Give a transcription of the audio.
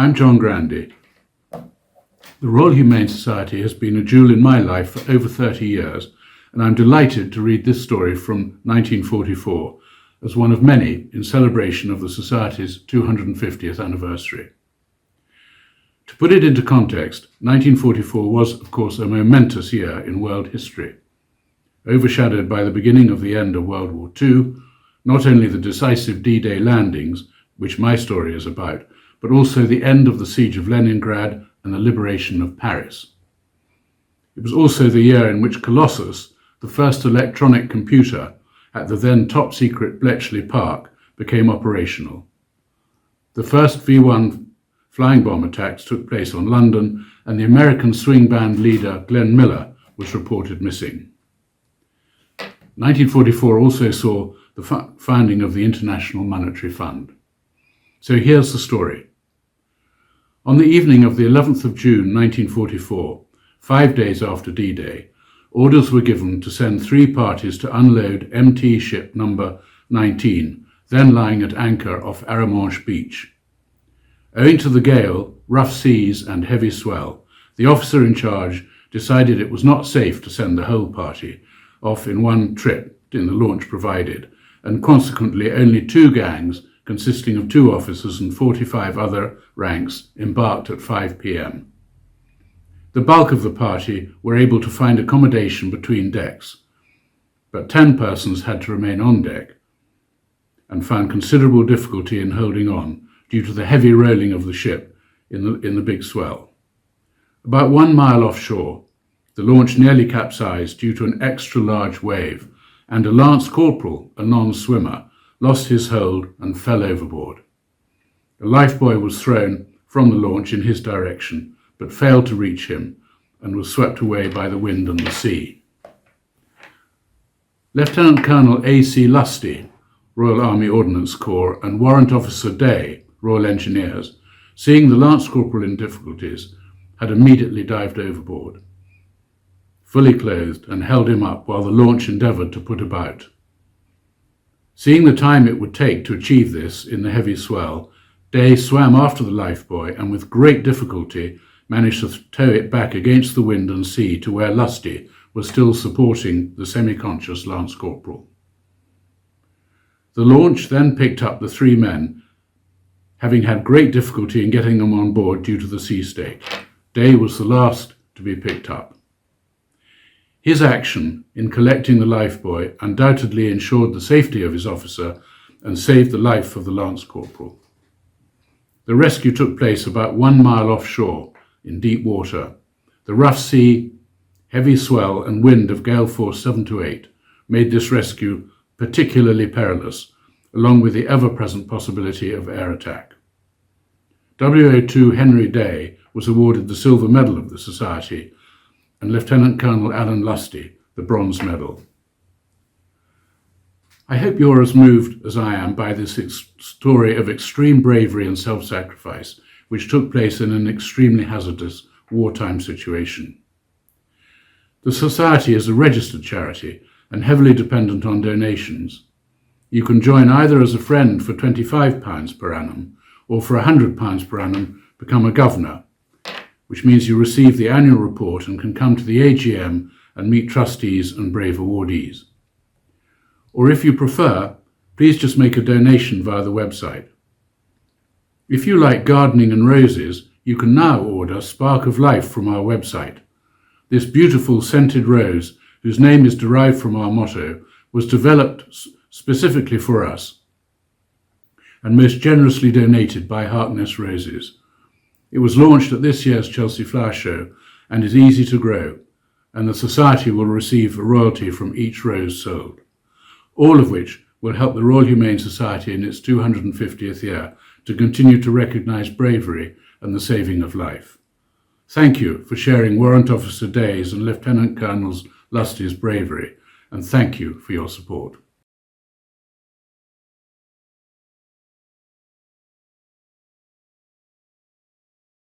I'm John Grandy. The Royal Humane Society has been a jewel in my life for over 30 years, and I'm delighted to read this story from 1944 as one of many in celebration of the Society's 250th anniversary. To put it into context, 1944 was, of course, a momentous year in world history, overshadowed by the beginning of the end of World War II, not only the decisive D-Day landings, which my story is about, but also the end of the siege of Leningrad and the liberation of Paris. It was also the year in which Colossus, the first electronic computer at the then top-secret Bletchley Park, became operational. The first V-1 flying bomb attacks took place on London, and the American swing band leader Glenn Miller was reported missing. 1944 also saw the founding of the International Monetary Fund. So here's the story. On the evening of the 11th of June 1944, 5 days after D-Day, orders were given to send 3 parties to unload MT ship number 19, then lying at anchor off Arromanches Beach. Owing to the gale, rough seas and heavy swell, the officer in charge decided it was not safe to send the whole party off in one trip in the launch provided, and consequently only 2 gangs consisting of 2 officers and 45 other ranks embarked at 5 p.m. The bulk of the party were able to find accommodation between decks, but 10 persons had to remain on deck and found considerable difficulty in holding on due to the heavy rolling of the ship in the big swell. About 1 mile offshore, the launch nearly capsized due to an extra-large wave, and a lance corporal, a non-swimmer, lost his hold and fell overboard. A lifebuoy was thrown from the launch in his direction, but failed to reach him and was swept away by the wind and the sea. Lieutenant Colonel A.C. Lusty, Royal Army Ordnance Corps, and Warrant Officer Day, Royal Engineers, seeing the Lance Corporal in difficulties, had immediately dived overboard, fully clothed, and held him up while the launch endeavoured to put about. Seeing the time it would take to achieve this in the heavy swell, Day swam after the lifebuoy and with great difficulty managed to tow it back against the wind and sea to where Lusty was still supporting the semi-conscious Lance Corporal. The launch then picked up the 3 men, having had great difficulty in getting them on board due to the sea stake. Day was the last to be picked up. His action in collecting the lifebuoy undoubtedly ensured the safety of his officer and saved the life of the Lance Corporal. The rescue took place about 1 mile offshore in deep water. The rough sea, heavy swell and wind of gale force 7 to 8 made this rescue particularly perilous, along with the ever-present possibility of air attack. WO2 Henry Day was awarded the Silver Medal of the Society, and Lieutenant Colonel Alan Lusty the Bronze Medal. I hope you're as moved as I am by this story of extreme bravery and self-sacrifice, which took place in an extremely hazardous wartime situation. The Society is a registered charity and heavily dependent on donations. You can join either as a friend for £25 per annum, or for £100 per annum become a governor, which means you receive the annual report and can come to the AGM and meet trustees and brave awardees. Or if you prefer, please just make a donation via the website. If you like gardening and roses, you can now order Spark of Life from our website. This beautiful scented rose, whose name is derived from our motto, was developed specifically for us and most generously donated by Harkness Roses. It was launched at this year's Chelsea Flower Show and is easy to grow, and the Society will receive a royalty from each rose sold, all of which will help the Royal Humane Society in its 250th year to continue to recognise bravery and the saving of life. Thank you for sharing Warrant Officer Day's and Lieutenant Colonel Lusty's bravery, and thank you for your support.